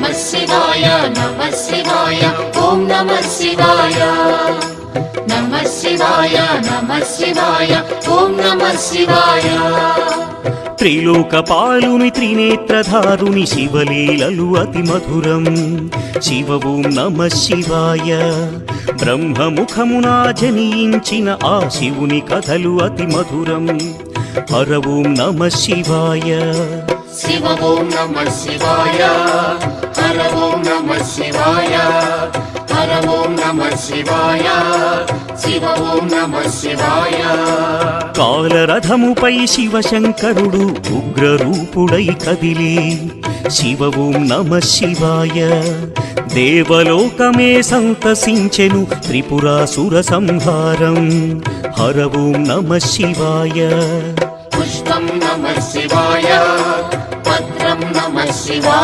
నమః శివాయ నమః శివాయ ఓం నమః శివాయ నమః శివాయ నమః శివాయ ఓం నమః శివాయ త్రిలోకపాలుని త్రినేత్రధారుని శివలీలలు అతి మధురం శివ ఓం నమః శివాయ బ్రహ్మముఖమున జనించిన ఆ శివుని కథలు అతి మధురం హర ఓం నమః శివాయ శివ ఓం నమః శివాయ హర ఓం నమః శివాయ హర ఓం నమః శివాయ శివ ఓం నమః శివాయ కాలరథముపై శివశంకరుడు ఉగ్రరూపుడై కదిలి శివ ఓం నమః శివాయ దేవలోకమే సంతసించెను త్రిపురాసుర సంహారం హర ఓం నమః శివాయ పుష్పం నమః శివాయ పత్రం నమః శివాయ